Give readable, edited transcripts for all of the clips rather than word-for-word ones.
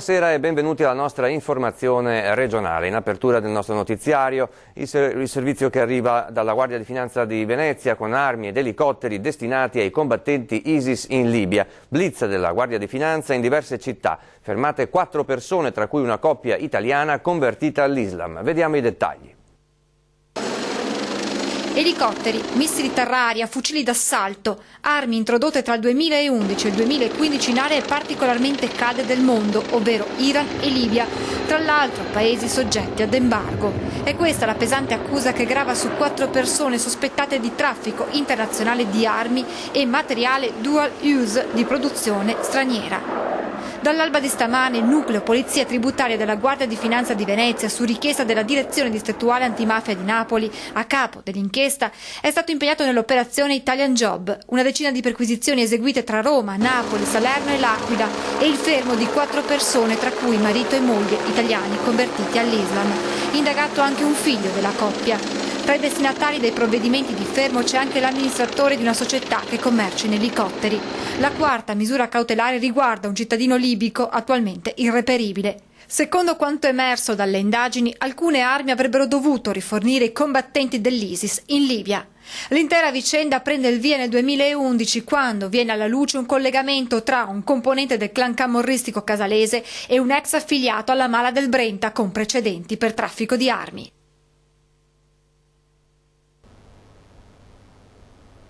Buonasera e benvenuti alla nostra informazione regionale. In apertura del nostro notiziario, il servizio che arriva dalla Guardia di Finanza di Venezia con armi ed elicotteri destinati ai combattenti ISIS in Libia. Blitz della Guardia di Finanza in diverse città. Fermate 4 persone, tra cui una coppia italiana convertita all'Islam. Vediamo i dettagli. Elicotteri, missili terra-aria, fucili d'assalto, armi introdotte tra il 2011 e il 2015 in aree particolarmente calde del mondo, ovvero Iran e Libia, tra l'altro paesi soggetti ad embargo. E questa è la pesante accusa che grava su 4 persone sospettate di traffico internazionale di armi e materiale dual use di produzione straniera. Dall'alba di stamane il nucleo polizia tributaria della Guardia di Finanza di Venezia, su richiesta della Direzione Distrettuale Antimafia di Napoli, a capo dell'inchiesta, è stato impegnato nell'operazione Italian Job, una decina di perquisizioni eseguite tra Roma, Napoli, Salerno e L'Aquila e il fermo di 4 persone, tra cui marito e moglie italiani convertiti all'Islam. Indagato anche un figlio della coppia. Tra i destinatari dei provvedimenti di fermo c'è anche l'amministratore di una società che commercia in elicotteri. La quarta misura cautelare riguarda un cittadino libico attualmente irreperibile. Secondo quanto emerso dalle indagini, alcune armi avrebbero dovuto rifornire i combattenti dell'ISIS in Libia. L'intera vicenda prende il via nel 2011 quando viene alla luce un collegamento tra un componente del clan camorristico casalese e un ex affiliato alla Mala del Brenta con precedenti per traffico di armi.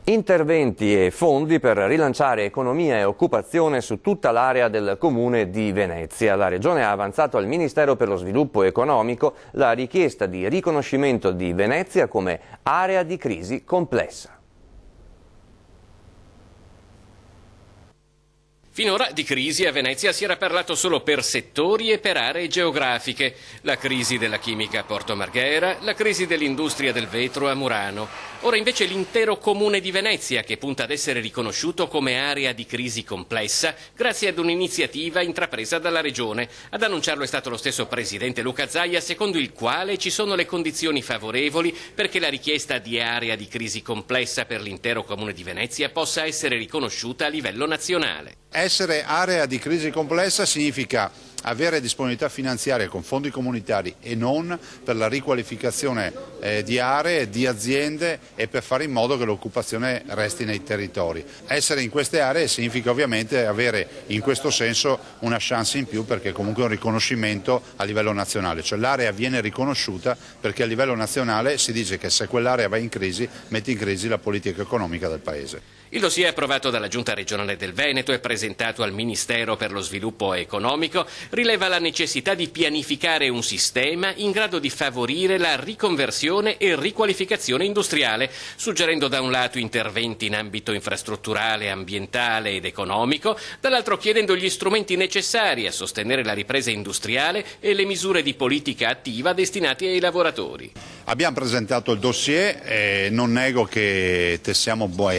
Interventi e fondi per rilanciare economia e occupazione su tutta l'area del Comune di Venezia. La Regione ha avanzato al Ministero per lo Sviluppo Economico la richiesta di riconoscimento di Venezia come area di crisi complessa. Finora di crisi a Venezia si era parlato solo per settori e per aree geografiche. La crisi della chimica a Porto Marghera, la crisi dell'industria del vetro a Murano. Ora invece l'intero comune di Venezia che punta ad essere riconosciuto come area di crisi complessa grazie ad un'iniziativa intrapresa dalla Regione. Ad annunciarlo è stato lo stesso presidente Luca Zaia, secondo il quale ci sono le condizioni favorevoli perché la richiesta di area di crisi complessa per l'intero comune di Venezia possa essere riconosciuta a livello nazionale. Essere area di crisi complessa significa avere disponibilità finanziaria con fondi comunitari e non per la riqualificazione di aree, di aziende e per fare in modo che l'occupazione resti nei territori. Essere in queste aree significa ovviamente avere in questo senso una chance in più perché comunque è un riconoscimento a livello nazionale, cioè l'area viene riconosciuta perché a livello nazionale si dice che se quell'area va in crisi mette in crisi la politica economica del Paese. Il dossier approvato dalla Giunta regionale del Veneto e presentato al Ministero per lo Sviluppo Economico rileva la necessità di pianificare un sistema in grado di favorire la riconversione e riqualificazione industriale, suggerendo da un lato interventi in ambito infrastrutturale, ambientale ed economico, dall'altro chiedendo gli strumenti necessari a sostenere la ripresa industriale e le misure di politica attiva destinate ai lavoratori. Abbiamo presentato il dossier e non nego che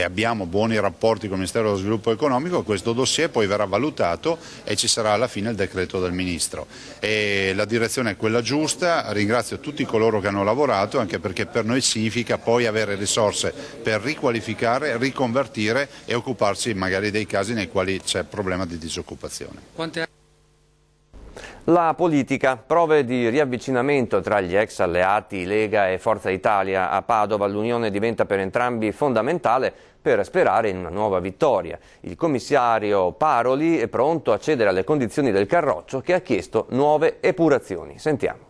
abbiamo buoni rapporti con il Ministero dello Sviluppo Economico. Questo dossier poi verrà valutato e ci sarà alla fine il decreto del Ministro. E la direzione è quella giusta, ringrazio tutti coloro che hanno lavorato anche perché per noi significa poi avere risorse per riqualificare, riconvertire e occuparsi magari dei casi nei quali c'è problema di disoccupazione. La politica, prove di riavvicinamento tra gli ex alleati Lega e Forza Italia a Padova. L'unione diventa per entrambi fondamentale per sperare in una nuova vittoria. Il commissario Paroli è pronto a cedere alle condizioni del Carroccio che ha chiesto nuove epurazioni. Sentiamo.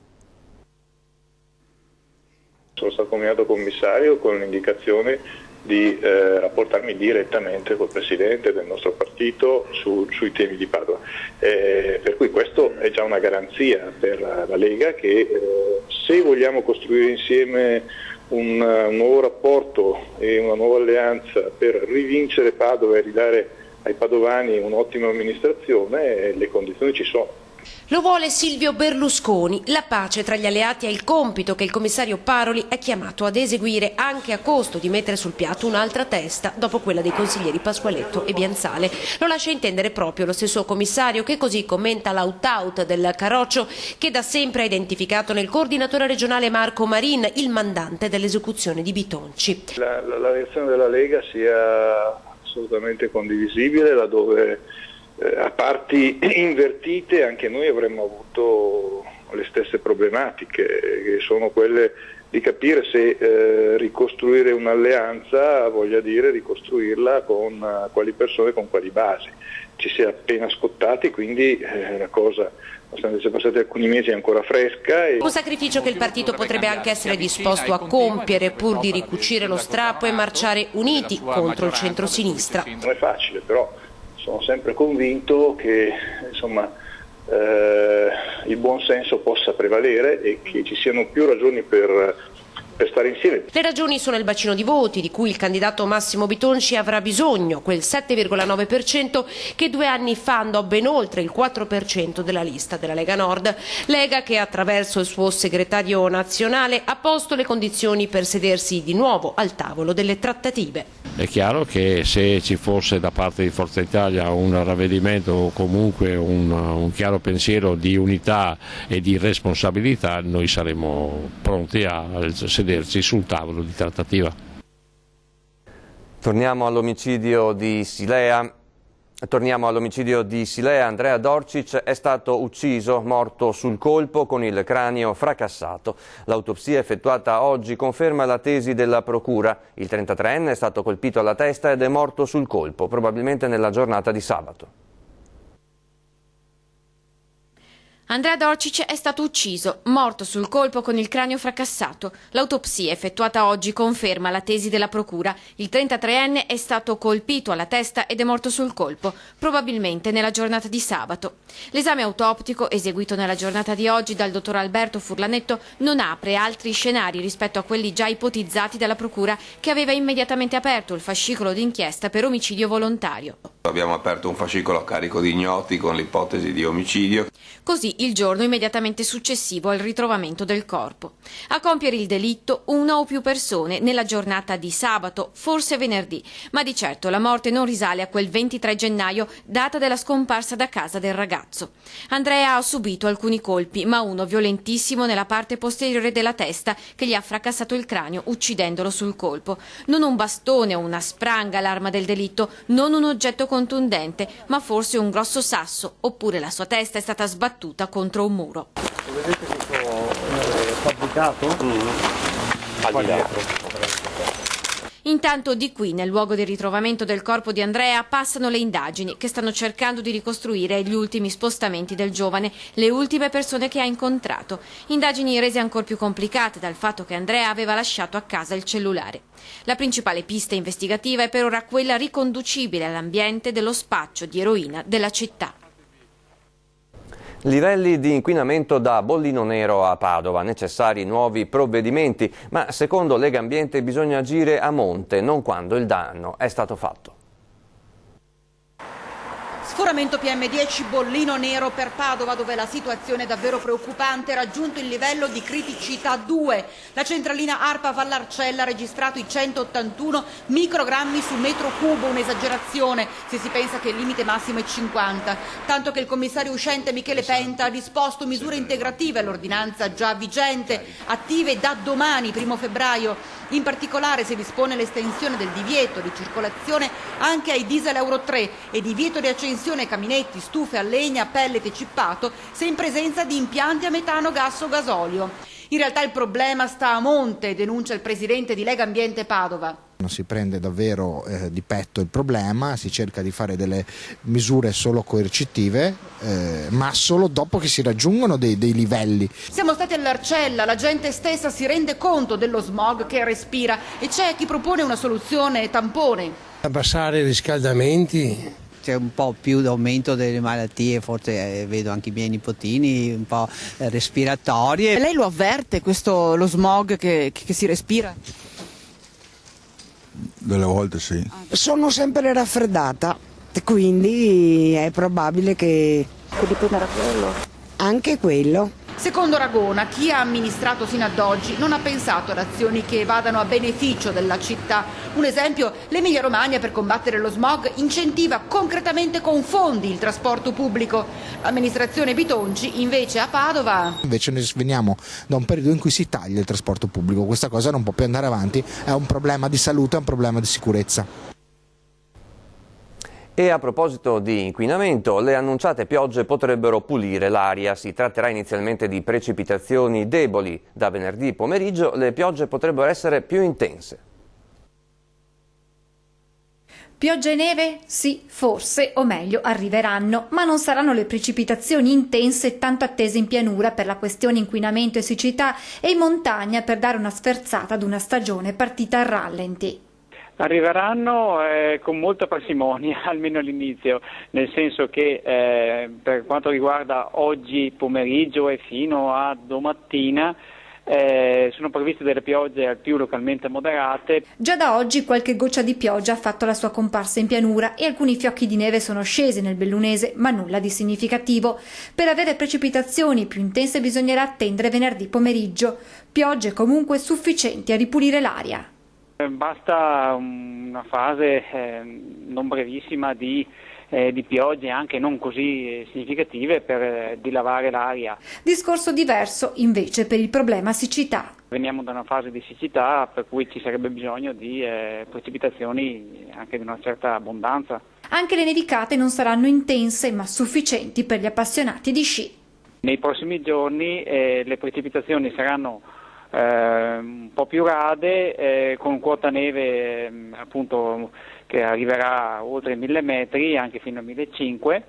Sono stato nominato commissario con l'indicazione di rapportarmi direttamente col Presidente del nostro partito sui temi di Padova. Per cui questo è già una garanzia per la Lega che se vogliamo costruire insieme un nuovo rapporto e una nuova alleanza per rivincere Padova e ridare ai padovani un'ottima amministrazione, le condizioni ci sono. Lo vuole Silvio Berlusconi. La pace tra gli alleati è il compito che il commissario Paroli è chiamato ad eseguire, anche a costo di mettere sul piatto un'altra testa dopo quella dei consiglieri Pasqualetto e Bianzale. Lo lascia intendere proprio lo stesso commissario, che così commenta l'out-out del Carroccio, che da sempre ha identificato nel coordinatore regionale Marco Marin il mandante dell'esecuzione di Bitonci. La reazione della Lega sia assolutamente condivisibile, laddove a parti invertite anche noi avremmo avuto le stesse problematiche, che sono quelle di capire se ricostruire un'alleanza voglia dire ricostruirla con quali persone, con quali basi. Ci si è appena scottati, quindi la cosa, nonostante sia passati alcuni mesi, è ancora fresca. Un sacrificio che il partito potrebbe anche essere disposto a compiere pur di ricucire lo strappo e marciare uniti contro il centro-sinistra. Non è facile, però sono sempre convinto che insomma, il buon senso possa prevalere e che ci siano più ragioni per stare insieme. Le ragioni sono il bacino di voti di cui il candidato Massimo Bitonci avrà bisogno, quel 7,9% che 2 anni fa andò ben oltre il 4% della lista della Lega Nord. Lega che attraverso il suo segretario nazionale ha posto le condizioni per sedersi di nuovo al tavolo delle trattative. È chiaro che se ci fosse da parte di Forza Italia un ravvedimento o comunque un chiaro pensiero di unità e di responsabilità, noi saremmo pronti a sederci sul tavolo di trattativa. Torniamo all'omicidio di Silea. Andrea Dorcic è stato ucciso, morto sul colpo con il cranio fracassato. L'autopsia effettuata oggi conferma la tesi della procura. Il 33enne è stato colpito alla testa ed è morto sul colpo, probabilmente nella giornata di sabato. Andrea Dorcic è stato ucciso, morto sul colpo con il cranio fracassato. L'autopsia effettuata oggi conferma la tesi della procura. Il 33enne è stato colpito alla testa ed è morto sul colpo, probabilmente nella giornata di sabato. L'esame autoptico, eseguito nella giornata di oggi dal dottor Alberto Furlanetto, non apre altri scenari rispetto a quelli già ipotizzati dalla procura, che aveva immediatamente aperto il fascicolo d'inchiesta per omicidio volontario. Abbiamo aperto un fascicolo a carico di ignoti con l'ipotesi di omicidio. Così il giorno immediatamente successivo al ritrovamento del corpo. A compiere il delitto una o più persone nella giornata di sabato, forse venerdì, ma di certo la morte non risale a quel 23 gennaio, data della scomparsa da casa del ragazzo. Andrea ha subito alcuni colpi, ma uno violentissimo nella parte posteriore della testa che gli ha fracassato il cranio, uccidendolo sul colpo. Non un bastone o una spranga l'arma del delitto, non un oggetto contundente, ma forse un grosso sasso, oppure la sua testa è stata sbattuta contro un muro. Vedete questo fabbricato? Intanto di qui, nel luogo del ritrovamento del corpo di Andrea, passano le indagini che stanno cercando di ricostruire gli ultimi spostamenti del giovane, le ultime persone che ha incontrato. Indagini rese ancora più complicate dal fatto che Andrea aveva lasciato a casa il cellulare. La principale pista investigativa è per ora quella riconducibile all'ambiente dello spaccio di eroina della città. Livelli di inquinamento da bollino nero a Padova, necessari nuovi provvedimenti, ma secondo Legambiente bisogna agire a monte, non quando il danno è stato fatto. Sforamento PM10, bollino nero per Padova, dove la situazione è davvero preoccupante, ha raggiunto il livello di criticità 2. La centralina ARPA Vallarcella ha registrato i 181 microgrammi su metro cubo, un'esagerazione se si pensa che il limite massimo è 50. Tanto che il commissario uscente Michele Penta ha disposto misure integrative all'ordinanza già vigente, attive da domani, 1 febbraio. In particolare si dispone l'estensione del divieto di circolazione anche ai diesel Euro 3 e divieto di accensione ai caminetti, stufe a legna, pellet e cippato se in presenza di impianti a metano, gas o gasolio. In realtà il problema sta a monte, denuncia il presidente di Legambiente Padova. Non si prende davvero di petto il problema, si cerca di fare delle misure solo coercitive, ma solo dopo che si raggiungono dei livelli. Siamo stati all'Arcella, la gente stessa si rende conto dello smog che respira e c'è chi propone una soluzione tampone. Abbassare i riscaldamenti. C'è un po' più d'aumento delle malattie, forse vedo anche i miei nipotini, un po' respiratorie. Lei lo avverte lo smog che si respira? Delle volte sì. Sono sempre raffreddata, quindi è probabile che dipenda da quello. Anche quello. Secondo Ragona, chi ha amministrato sino ad oggi non ha pensato ad azioni che vadano a beneficio della città. Un esempio, l'Emilia Romagna per combattere lo smog incentiva concretamente con fondi il trasporto pubblico. L'amministrazione Bitonci invece a Padova. Invece noi veniamo da un periodo in cui si taglia il trasporto pubblico, questa cosa non può più andare avanti, è un problema di salute, è un problema di sicurezza. E a proposito di inquinamento, le annunciate piogge potrebbero pulire l'aria. Si tratterà inizialmente di precipitazioni deboli. Da venerdì pomeriggio le piogge potrebbero essere più intense. Pioggia e neve? Sì, forse, o meglio, arriveranno, ma non saranno le precipitazioni intense tanto attese in pianura per la questione inquinamento e siccità e in montagna per dare una sferzata ad una stagione partita a rallenti. Arriveranno con molta parsimonia, almeno all'inizio, nel senso che per quanto riguarda oggi pomeriggio e fino a domattina sono previste delle piogge al più localmente moderate. Già da oggi qualche goccia di pioggia ha fatto la sua comparsa in pianura e alcuni fiocchi di neve sono scesi nel Bellunese, ma nulla di significativo. Per avere precipitazioni più intense bisognerà attendere venerdì pomeriggio. Piogge comunque sufficienti a ripulire l'aria. Basta una fase non brevissima di piogge anche non così significative per dilavare l'aria. Discorso diverso invece per il problema siccità. Veniamo da una fase di siccità per cui ci sarebbe bisogno di precipitazioni anche di una certa abbondanza. Anche le nevicate non saranno intense ma sufficienti per gli appassionati di sci. Nei prossimi giorni le precipitazioni saranno un po' più rade, con quota neve appunto che arriverà oltre i 1000 metri, anche fino a 1500,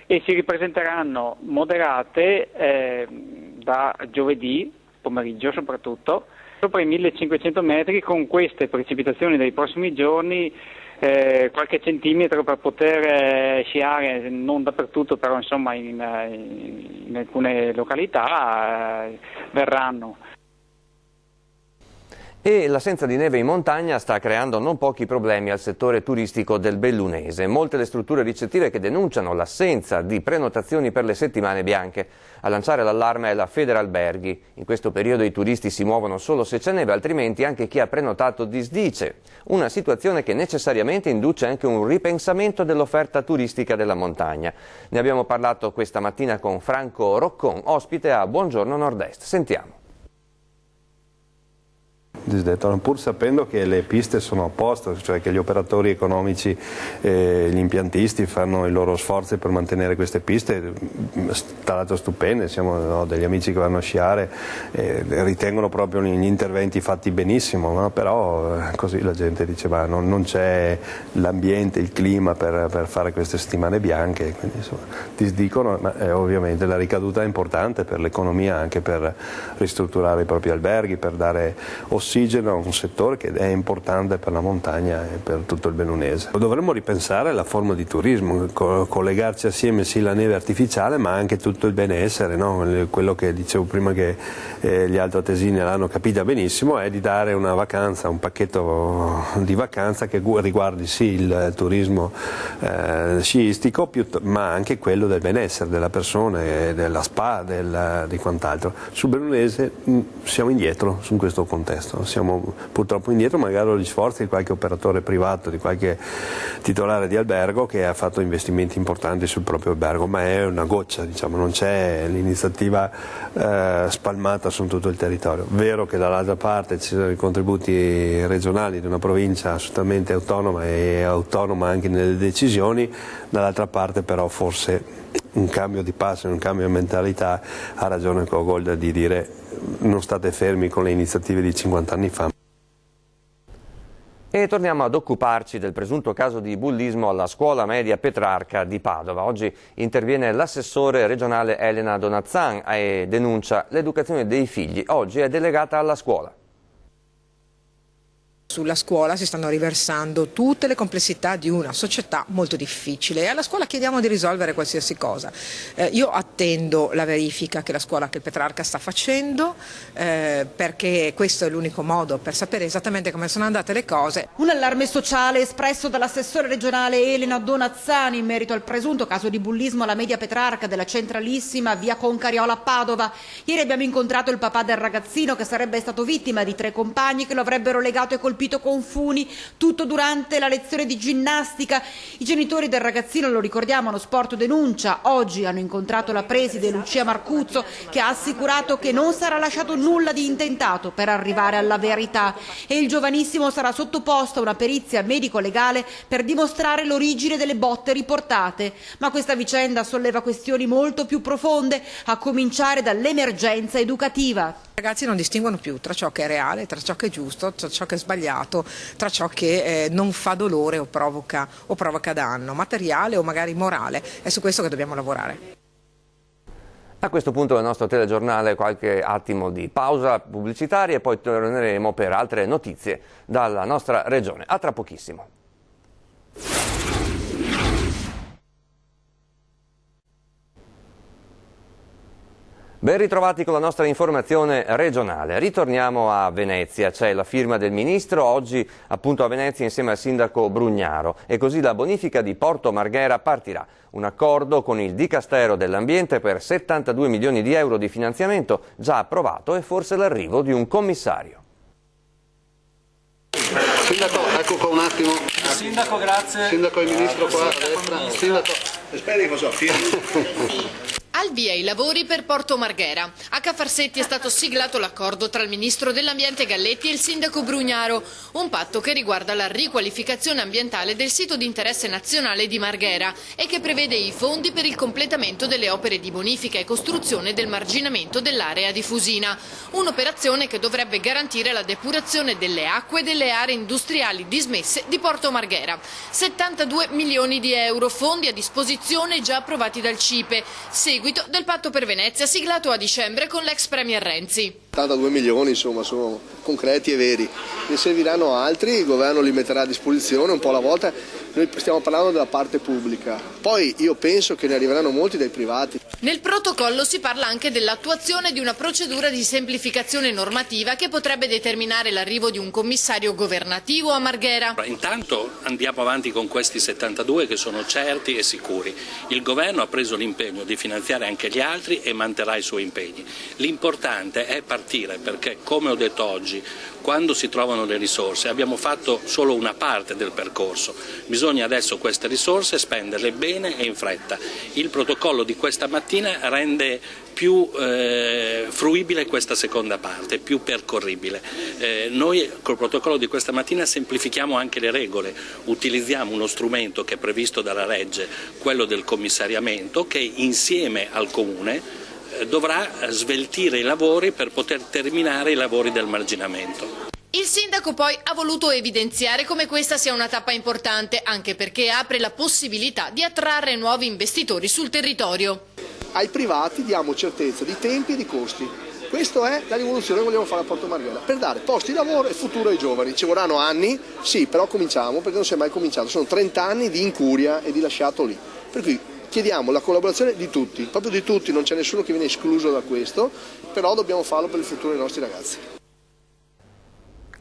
e si ripresenteranno moderate da giovedì pomeriggio soprattutto, sopra i 1500 metri, con queste precipitazioni dei prossimi giorni qualche centimetro per poter sciare, non dappertutto però insomma in alcune località verranno. E l'assenza di neve in montagna sta creando non pochi problemi al settore turistico del Bellunese. Molte le strutture ricettive che denunciano l'assenza di prenotazioni per le settimane bianche. A lanciare l'allarme è la Federalberghi. In questo periodo i turisti si muovono solo se c'è neve, altrimenti anche chi ha prenotato disdice. Una situazione che necessariamente induce anche un ripensamento dell'offerta turistica della montagna. Ne abbiamo parlato questa mattina con Franco Roccon, ospite a Buongiorno Nord-Est. Sentiamo. Disdetto, pur sapendo che le piste sono a posto, cioè che gli operatori economici, gli impiantisti fanno i loro sforzi per mantenere queste piste, tra l'altro stupende, ho degli amici che vanno a sciare, ritengono proprio gli interventi fatti benissimo, no? Però così la gente dice ma non c'è l'ambiente, il clima per fare queste settimane bianche, quindi insomma, disdicono, ma ovviamente la ricaduta è importante per l'economia, anche per ristrutturare i propri alberghi, per dare ossigeno a un settore che è importante per la montagna e per tutto il Bellunese. Dovremmo ripensare la forma di turismo, collegarci assieme sì la neve artificiale ma anche tutto il benessere, no? Quello che dicevo prima che gli altoatesini l'hanno capita benissimo è di dare una vacanza, un pacchetto di vacanza che riguardi sì il turismo sciistico ma anche quello del benessere della persona, della spa, di quant'altro. Sul Bellunese siamo indietro su questo contesto. Siamo purtroppo indietro, magari gli sforzi di qualche operatore privato, di qualche titolare di albergo che ha fatto investimenti importanti sul proprio albergo, ma è una goccia, diciamo, non c'è l'iniziativa spalmata su tutto il territorio. Vero che dall'altra parte ci sono i contributi regionali di una provincia assolutamente autonoma e autonoma anche nelle decisioni, dall'altra parte però forse un cambio di passo, un cambio di mentalità, ha ragione Cogolda di dire non state fermi con le iniziative di 50 anni fa. E torniamo ad occuparci del presunto caso di bullismo alla scuola media Petrarca di Padova. Oggi interviene l'assessore regionale Elena Donazzan e denuncia l'educazione dei figli. Oggi è delegata alla scuola. Sulla scuola si stanno riversando tutte le complessità di una società molto difficile e alla scuola chiediamo di risolvere qualsiasi cosa. Io attendo la verifica che la scuola che il Petrarca sta facendo perché questo è l'unico modo per sapere esattamente come sono andate le cose. Un allarme sociale espresso dall'assessore regionale Elena Donazzani in merito al presunto caso di bullismo alla media Petrarca della centralissima via Concariola a Padova. Ieri abbiamo incontrato il papà del ragazzino che sarebbe stato vittima di 3 compagni che lo avrebbero legato e colpito colpito con funi, tutto durante la lezione di ginnastica. I genitori del ragazzino, lo ricordiamo, hanno sporto denuncia. Oggi hanno incontrato la preside Lucia Marcuzzo, che ha assicurato che non sarà lasciato nulla di intentato per arrivare alla verità e il giovanissimo sarà sottoposto a una perizia medico-legale per dimostrare l'origine delle botte riportate. Ma questa vicenda solleva questioni molto più profonde, a cominciare dall'emergenza educativa. I ragazzi non distinguono più tra ciò che è reale, tra ciò che è giusto, tra ciò che è sbagliato, tra ciò che non fa dolore o provoca danno, materiale o magari morale. È su questo che dobbiamo lavorare. A questo punto del nostro telegiornale qualche attimo di pausa pubblicitaria e poi torneremo per altre notizie dalla nostra regione. A tra pochissimo. Ben ritrovati con la nostra informazione regionale. Ritorniamo a Venezia, c'è la firma del Ministro, oggi appunto a Venezia insieme al Sindaco Brugnaro e così la bonifica di Porto Marghera partirà. Un accordo con il Dicastero dell'Ambiente per 72 milioni di euro di finanziamento già approvato e forse l'arrivo di un commissario. Sindaco, ecco qua un attimo. Sindaco, grazie. Sindaco e il Ministro qua a destra. Sindaco, aspetti cosa Al via i lavori per Porto Marghera. A Cafarsetti è stato siglato l'accordo tra il Ministro dell'Ambiente Galletti e il Sindaco Brugnaro, un patto che riguarda la riqualificazione ambientale del sito di interesse nazionale di Marghera e che prevede i fondi per il completamento delle opere di bonifica e costruzione del marginamento dell'area di Fusina, un'operazione che dovrebbe garantire la depurazione delle acque delle aree industriali dismesse di Porto Marghera. 72 milioni di euro, fondi a disposizione già approvati dal CIPE, seguito del patto per Venezia siglato a dicembre con l'ex premier Renzi. 82 milioni insomma sono concreti e veri, ne serviranno altri, il governo li metterà a disposizione un po' alla volta, noi stiamo parlando della parte pubblica, poi io penso che ne arriveranno molti dai privati. Nel protocollo si parla anche dell'attuazione di una procedura di semplificazione normativa che potrebbe determinare l'arrivo di un commissario governativo a Marghera. Intanto andiamo avanti con questi 72 che sono certi e sicuri, il governo ha preso l'impegno di finanziare anche gli altri e manterrà i suoi impegni, l'importante è partire perché come ho detto oggi quando si trovano le risorse abbiamo fatto solo una parte del percorso, bisogna adesso queste risorse spenderle bene e in fretta. Il protocollo di questa mattina rende più fruibile questa seconda parte, più percorribile. Noi col protocollo di questa mattina semplifichiamo anche le regole, utilizziamo uno strumento che è previsto dalla legge, quello del commissariamento, che insieme al Comune dovrà sveltire i lavori per poter terminare i lavori del marginamento. Il sindaco poi ha voluto evidenziare come questa sia una tappa importante, anche perché apre la possibilità di attrarre nuovi investitori sul territorio. Ai privati diamo certezza di tempi e di costi. Questa è la rivoluzione che vogliamo fare a Porto Marghera, per dare posti di lavoro e futuro ai giovani. Ci vorranno anni, sì, però cominciamo, perché non si è mai cominciato. Sono 30 anni di incuria e di lasciato lì. Per cui chiediamo la collaborazione di tutti, proprio di tutti, non c'è nessuno che viene escluso da questo, però dobbiamo farlo per il futuro dei nostri ragazzi.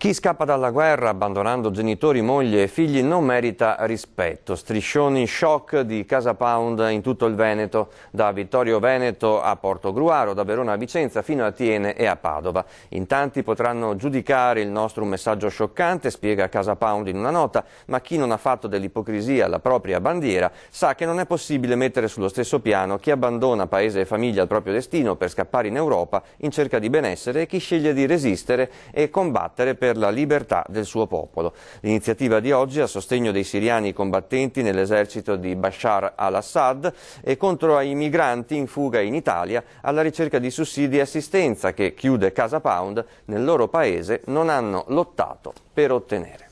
Chi scappa dalla guerra abbandonando genitori, moglie e figli non merita rispetto. Striscioni shock di Casa Pound in tutto il Veneto, da Vittorio Veneto a Portogruaro, da Verona a Vicenza fino a Thiene e a Padova. In tanti potranno giudicare il nostro un messaggio scioccante, spiega Casa Pound in una nota, ma chi non ha fatto dell'ipocrisia la propria bandiera sa che non è possibile mettere sullo stesso piano chi abbandona paese e famiglia al proprio destino per scappare in Europa in cerca di benessere e chi sceglie di resistere e combattere per la libertà del suo popolo. L'iniziativa di oggi a sostegno dei siriani combattenti nell'esercito di Bashar al-Assad e contro i migranti in fuga in Italia alla ricerca di sussidi e assistenza che, chiude Casa Pound, nel loro paese non hanno lottato per ottenere.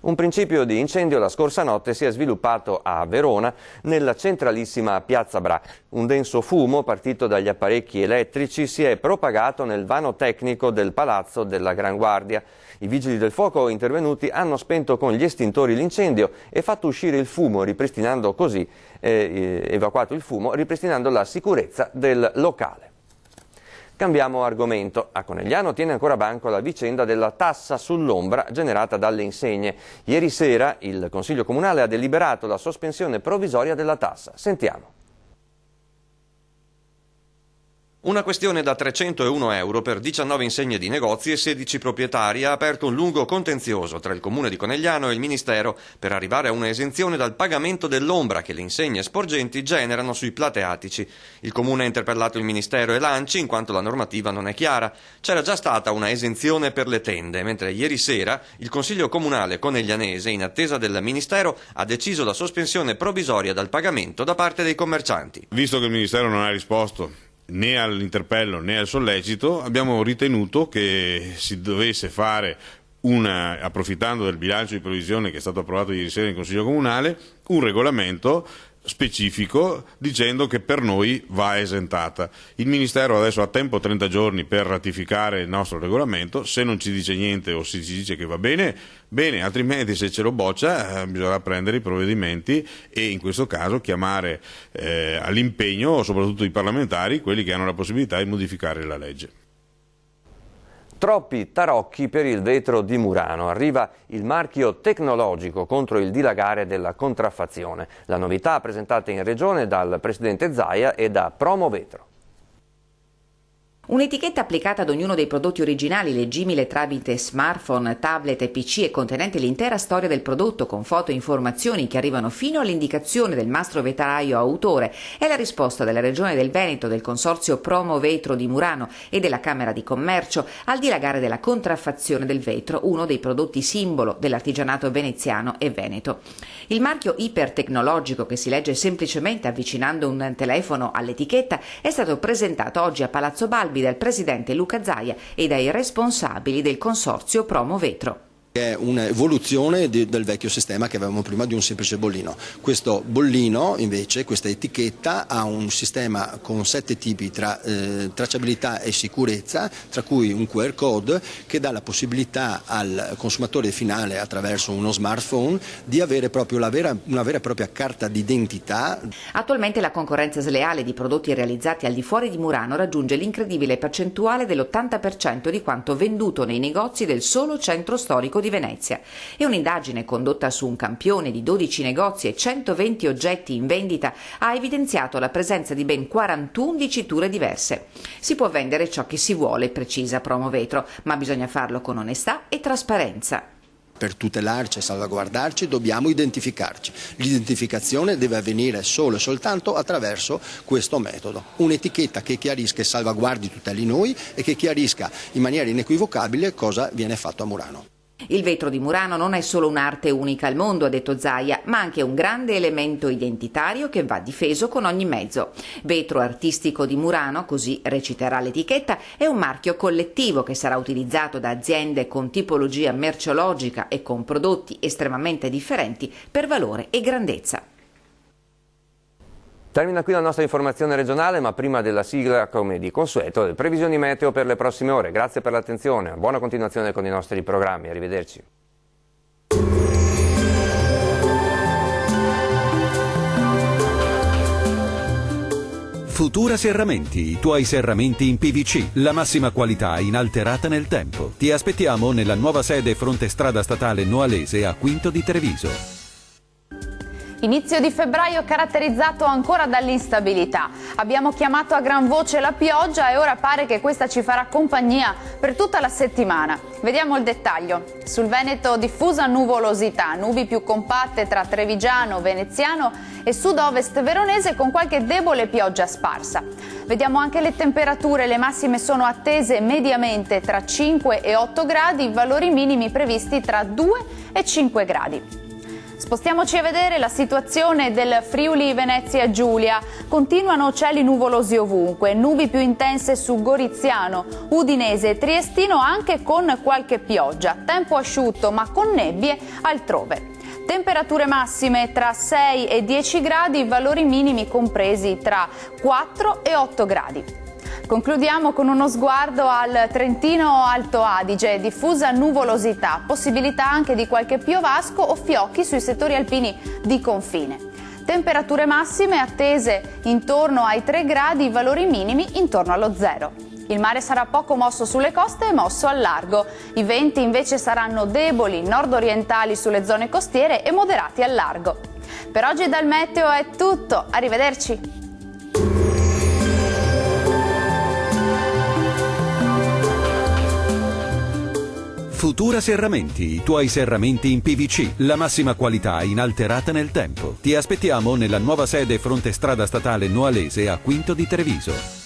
Un principio di incendio la scorsa notte si è sviluppato a Verona, nella centralissima Piazza Bra. Un denso fumo, partito dagli apparecchi elettrici, si è propagato nel vano tecnico del Palazzo della Gran Guardia. I vigili del fuoco intervenuti hanno spento con gli estintori l'incendio e fatto uscire il fumo, ripristinando così, evacuato il fumo, ripristinando la sicurezza del locale. Cambiamo argomento. A Conegliano tiene ancora banco la vicenda della tassa sull'ombra generata dalle insegne. Ieri sera il Consiglio Comunale ha deliberato la sospensione provvisoria della tassa. Sentiamo. Una questione da 301 euro per 19 insegne di negozi e 16 proprietari ha aperto un lungo contenzioso tra il Comune di Conegliano e il Ministero per arrivare a una esenzione dal pagamento dell'ombra che le insegne sporgenti generano sui plateatici. Il Comune ha interpellato il Ministero e l'ANCI in quanto la normativa non è chiara. C'era già stata una esenzione per le tende, mentre ieri sera il Consiglio Comunale coneglianese, in attesa del Ministero, ha deciso la sospensione provvisoria dal pagamento da parte dei commercianti. Visto che il Ministero non ha risposto né all'interpello né al sollecito, abbiamo ritenuto che si dovesse fare approfittando del bilancio di previsione che è stato approvato ieri sera in Consiglio Comunale, un regolamento specifico dicendo che per noi va esentata. Il Ministero adesso ha tempo 30 giorni per ratificare il nostro regolamento, se non ci dice niente o se ci dice che va bene, bene, altrimenti se ce lo boccia bisognerà prendere i provvedimenti e in questo caso chiamare all'impegno soprattutto i parlamentari, quelli che hanno la possibilità di modificare la legge. Troppi tarocchi per il vetro di Murano. Arriva il marchio tecnologico contro il dilagare della contraffazione. La novità presentata in Regione dal Presidente Zaia e da Promovetro. Un'etichetta applicata ad ognuno dei prodotti originali, leggibile tramite smartphone, tablet e PC e contenente l'intera storia del prodotto con foto e informazioni che arrivano fino all'indicazione del mastro vetraio autore, è la risposta della Regione del Veneto, del Consorzio Promovetro di Murano e della Camera di Commercio al dilagare della contraffazione del vetro, uno dei prodotti simbolo dell'artigianato veneziano e veneto. Il marchio ipertecnologico, che si legge semplicemente avvicinando un telefono all'etichetta, è stato presentato oggi a Palazzo Balbi dal presidente Luca Zaia e dai responsabili del consorzio Promovetro. È un'evoluzione del vecchio sistema che avevamo prima di un semplice bollino. Questo bollino invece, questa etichetta, ha un sistema con 7 tipi tra tracciabilità e sicurezza, tra cui un QR code che dà la possibilità al consumatore finale attraverso uno smartphone di avere proprio una vera e propria carta d'identità. Attualmente la concorrenza sleale di prodotti realizzati al di fuori di Murano raggiunge l'incredibile percentuale dell'80% di quanto venduto nei negozi del solo centro storico di Venezia. E un'indagine condotta su un campione di 12 negozi e 120 oggetti in vendita ha evidenziato la presenza di ben 41 diciture diverse. Si può vendere ciò che si vuole, precisa Promovetro, ma bisogna farlo con onestà e trasparenza. Per tutelarci e salvaguardarci dobbiamo identificarci. L'identificazione deve avvenire solo e soltanto attraverso questo metodo. Un'etichetta che chiarisca e salvaguardi tuteli noi e che chiarisca in maniera inequivocabile cosa viene fatto a Murano. Il vetro di Murano non è solo un'arte unica al mondo, ha detto Zaia, ma anche un grande elemento identitario che va difeso con ogni mezzo. Vetro artistico di Murano, così reciterà l'etichetta, è un marchio collettivo che sarà utilizzato da aziende con tipologia merceologica e con prodotti estremamente differenti per valore e grandezza. Termina qui la nostra informazione regionale, ma prima della sigla, come di consueto, le previsioni meteo per le prossime ore. Grazie per l'attenzione, buona continuazione con i nostri programmi, arrivederci. Futura Serramenti, i tuoi serramenti in PVC, la massima qualità inalterata nel tempo. Ti aspettiamo nella nuova sede fronte strada statale Noalese a Quinto di Treviso. Inizio di febbraio caratterizzato ancora dall'instabilità. Abbiamo chiamato a gran voce la pioggia e ora pare che questa ci farà compagnia per tutta la settimana. Vediamo il dettaglio. Sul Veneto diffusa nuvolosità, nubi più compatte tra Trevigiano, Veneziano e sud-ovest veronese con qualche debole pioggia sparsa. Vediamo anche le temperature, le massime sono attese mediamente tra 5 e 8 gradi, valori minimi previsti tra 2 e 5 gradi. Spostiamoci a vedere la situazione del Friuli Venezia Giulia. Continuano cieli nuvolosi ovunque, nubi più intense su Goriziano, Udinese e Triestino anche con qualche pioggia. Tempo asciutto ma con nebbie altrove. Temperature massime tra 6 e 10 gradi, valori minimi compresi tra 4 e 8 gradi. Concludiamo con uno sguardo al Trentino Alto Adige, diffusa nuvolosità, possibilità anche di qualche piovasco o fiocchi sui settori alpini di confine. Temperature massime attese intorno ai 3 gradi, valori minimi intorno allo 0. Il mare sarà poco mosso sulle coste e mosso al largo. I venti invece saranno deboli, nord-orientali sulle zone costiere e moderati al largo. Per oggi dal meteo è tutto, arrivederci! Futura Serramenti, i tuoi serramenti in PVC, la massima qualità inalterata nel tempo. Ti aspettiamo nella nuova sede fronte strada statale Noalese a Quinto di Treviso.